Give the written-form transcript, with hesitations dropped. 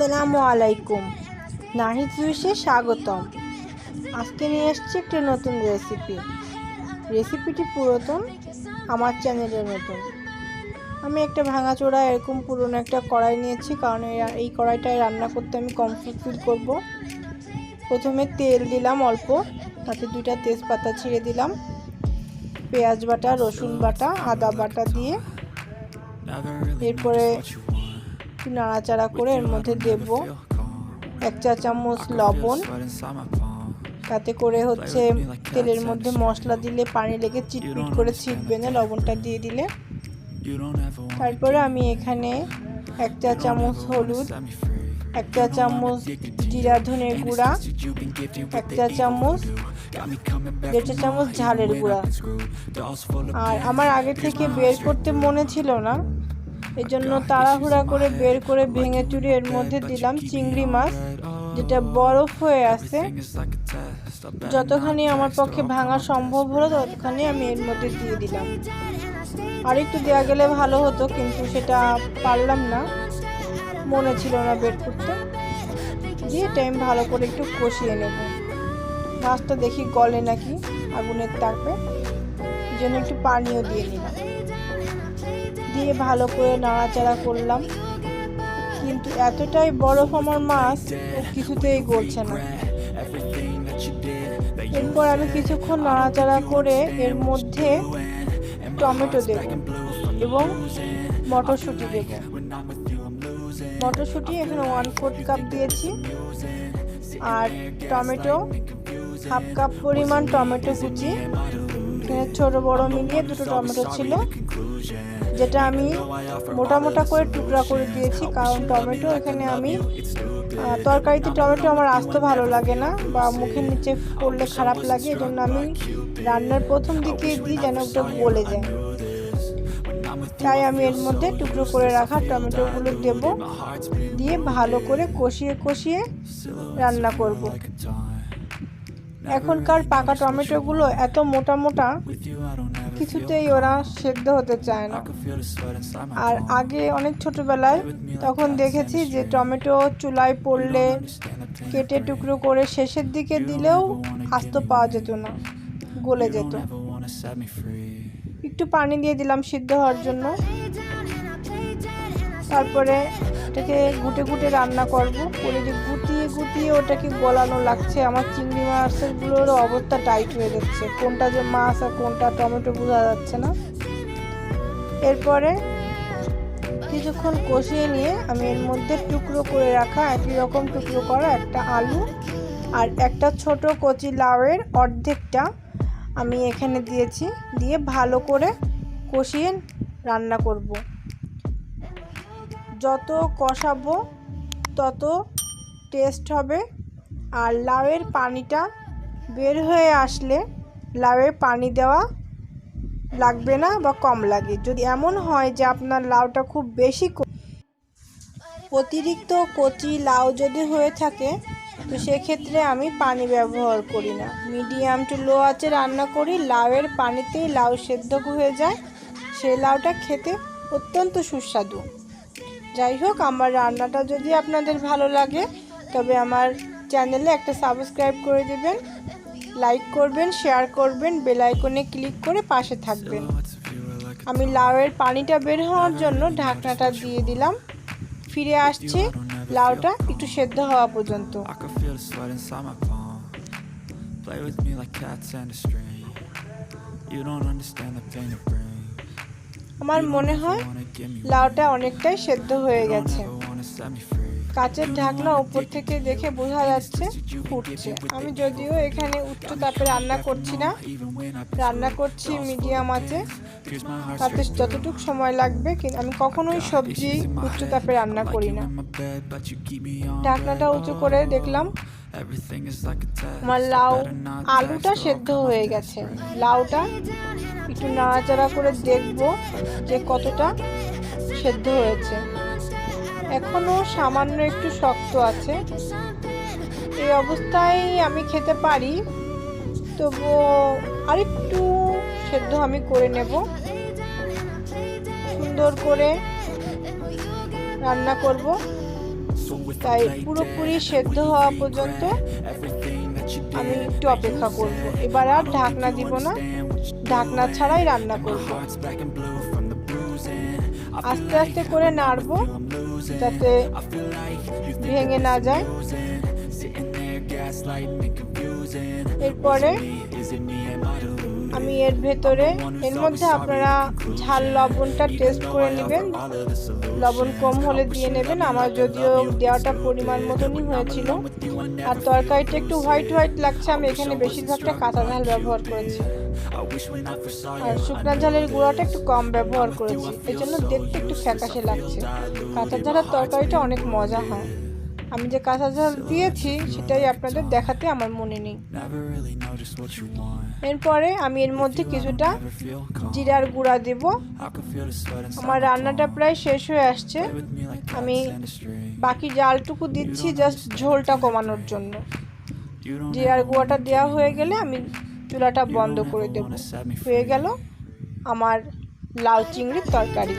আসসালামু আলাইকুম। নাহিদ জুইসে স্বাগতম। আজকে নিয়ে এসেছি একটি নতুন রেসিপিটি পুরাতন, আমার চ্যানেলের নতুন। আমি একটা ভাঙাচোরা এরকম পুরনো একটা কড়াই নিয়েছি, কারণ এই কড়াইটায় রান্না করতে আমি কমফোর্ট ফিল করব। প্রথমে তেল দিলাম অল্প, তাতে 2টা তেজপাতা ছিঁড়ে দিলাম, পেঁয়াজ বাটা, রসুন বাটা, আদা বাটা দিয়ে এরপরে একটু নাড়াচাড়া করে এর মধ্যে দেব 1 চা চামচ লবণ। তাতে করে তেলের মধ্যে মশলা দিলে পানি লেগে চিটপিট করে ছিটবে না, লবণটা দিয়ে দিলে। তারপরে আমি এখানে 1 চা চামচ হলুদ, 1 চা চামচ জিরা ধনের গুঁড়া, 1 চা চামচ 1.5 চা চামচ ঝালের গুঁড়া। আর আমার আগে থেকে বের করতে মনে ছিল না, এই জন্য তাড়াহুড়া করে বের করে ভেঙে চুরে এর মধ্যে দিলাম চিংড়ি মাছ, যেটা বরফ হয়ে আছে। যতখানি আমার পক্ষে ভাঙা সম্ভব হলো ততখানি আমি এর মধ্যে দিয়ে দিলাম। আর একটু দেওয়া গেলে ভালো হতো, কিন্তু সেটা পারলাম না, মনে ছিল না বের করতে। দিয়ে টাইম ভালো করে একটু কষিয়ে নেব। মাছটা দেখি গলে নাকি আগুনের তাপে, এই জন্য একটু পানিও দিয়ে নিলাম। দিয়ে ভালো করে নাড়াচাড়া করলাম, কিন্তু এতটাই বরফ আমার মাছ, কিছুতেই গলছে না। এরপর আমি কিছুক্ষণ নাড়াচাড়া করে এর মধ্যে টমেটো দেব এবং মটরশুঁটি দেব। মটরশুঁটি এখানে 1/4 কাপ দিয়েছি, আর টমেটো 1/2 কাপ পরিমাণ টমেটো কুচি। এখানে ছোট বড় মিলিয়ে 2টো টমেটো ছিল, যেটা আমি মোটা মোটা করে টুকরা করে দিয়েছি, কারণ টমেটো এখানে আমি তরকারিতে টমেটো আমার আসতে ভালো লাগে না, বা মুখের নিচে পড়লে খারাপ লাগে, এই জন্য আমি রান্নার প্রথম দিকে দিই যেন ওটা গলে যায়। তাই আমি এর মধ্যে টুকরো করে রাখা টমেটোগুলো দেব, দিয়ে ভালো করে কষিয়ে কষিয়ে রান্না করব। এখনকার পাকা টমেটোগুলো এত মোটা মোটা, কিছুতেই ওরা সেদ্ধ হতে চায় না। আর আগে অনেক ছোটবেলায় তখন দেখেছি যে টমেটো চুলায় পড়লে কেটে টুকরো করে শেষের দিকে দিলেও আস্ত পাওয়া যেত না, গলে যেত। একটু পানি দিয়ে দিলাম সিদ্ধ হওয়ার জন্য। তারপরে ওটাকে ঘুটে ঘুটে রান্না করব, করে যে গুটিয়ে গুটিয়ে ওটাকে গলানো লাগছে। আমার চিংড়ি মাছেরগুলোর অবস্থা টাইট হয়ে যাচ্ছে, কোনটা যে মাছ আর কোনটা টমেটো বোঝা যাচ্ছে না। এরপরে কিছুক্ষণ কষিয়ে নিয়ে আমি এর মধ্যে টুকরো করে রাখা, একই রকম টুকরো করা একটা আলু আর একটা ছোট কচি লাউয়ের অর্ধেকটা আমি এখানে দিয়েছি, দিয়ে ভালো করে কষিয়ে রান্না করব। যত কষাবো তত টেস্ট হবে। আর লাউয়ের পানিটা বের হয়ে আসলে লাউয়ের পানি দেওয়া লাগবে না বা কম লাগে। যদি এমন হয় যে আপনার লাউটা খুব বেশি অতিরিক্ত কচি লাউ যদি হয়ে থাকে, তো সেক্ষেত্রে আমি পানি ব্যবহার করি না, মিডিয়াম টু লো আঁচে রান্না করি। লাউয়ের পানিতেই লাউ সেদ্ধ হয়ে যায়, সেই লাউটা খেতে অত্যন্ত সুস্বাদু। যাই হোক, আমার রান্নাটা যদি আপনাদের ভালো লাগে তবে আমার চ্যানেলে একটা সাবস্ক্রাইব করে দেবেন, লাইক করবেন, শেয়ার করবেন, বেল আইকনে ক্লিক করে পাশে থাকবেন। আমি লাউয়ের পানিটা বের হওয়ার জন্য ঢাকনাটা দিয়ে দিলাম, ফিরে আসছি লাউটা একটু সেদ্ধ হওয়া পর্যন্ত। আমার মনে হয় লাউটা অনেকটাই সেদ্ধ হয়ে গেছে। কাচের ঢাকনা উপর থেকে দেখে বোঝা যাচ্ছে ফুটছে। আমি যদিও এখানে উচ্চ তাপে রান্না করছি না, রান্না করছি মিডিয়াম আঁচে, তাতে যতটুকু সময় লাগবে। কিন্তু আমি কখনোই সবজি উচ্চ তাপে রান্না করি না। ঢাকনাটা উঁচু করে দেখলাম আমার আলুটা সেদ্ধ হয়ে গেছে। লাউটা একটু নাড়াচাড়া করে দেখব যে কতটা সেদ্ধ হয়েছে। এখনো সামান্য একটু শক্ত আছে, এই অবস্থায় আমি খেতে পারি, তবুও আরেকটু সেদ্ধ আমি করে নেব। সুন্দর করে রান্না করব। তাই পুরোপুরি সেদ্ধ হওয়া পর্যন্ত আমি একটু অপেক্ষা করব। এবার আর ঢাকনা দিব না, ঢাকনা ছাড়াই রান্না করব। আস্তে আস্তে করে নাড়ব যাতে ভেঙে না যায়। এরপরে আমি এর মধ্যে আপনারা ঝাল লবণটা টেস্ট করে নেবেন, লবণ কম হলে দিয়ে নেবেন। আমার যদিও দেওয়াটা পরিমাণ মতনই হয়েছিল। আর তরকারিটা একটু হোয়াইট হোয়াইট লাগছে, আমি এখানে বেশিরভাগটা কাঁচা ঝাল ব্যবহার করেছি আর শুকনো ঝালের গুঁড়াটা একটু কম ব্যবহার করেছি, এই জন্য দেখতে একটু ফ্যাকাশে লাগছে। কাঁচা ঝালের তরকারিটা অনেক মজা হয়। আমি যে কাঁচা ঝাল দিয়েছি সেটাই আপনাদের দেখাতে আমার মনে নেই। এরপরে আমি এর মধ্যে কিছুটা জিরার গুঁড়া দেব। আমার রান্নাটা প্রায় শেষ হয়ে আসছে, আমি বাকি জালটুকু দিচ্ছি জাস্ট ঝোলটা কমানোর জন্য। জিরার গুঁড়াটা দেওয়া হয়ে গেলে আমি চুলাটা বন্ধ করে দেব। হয়ে গেল আমার লাউ চিংড়ির তরকারি।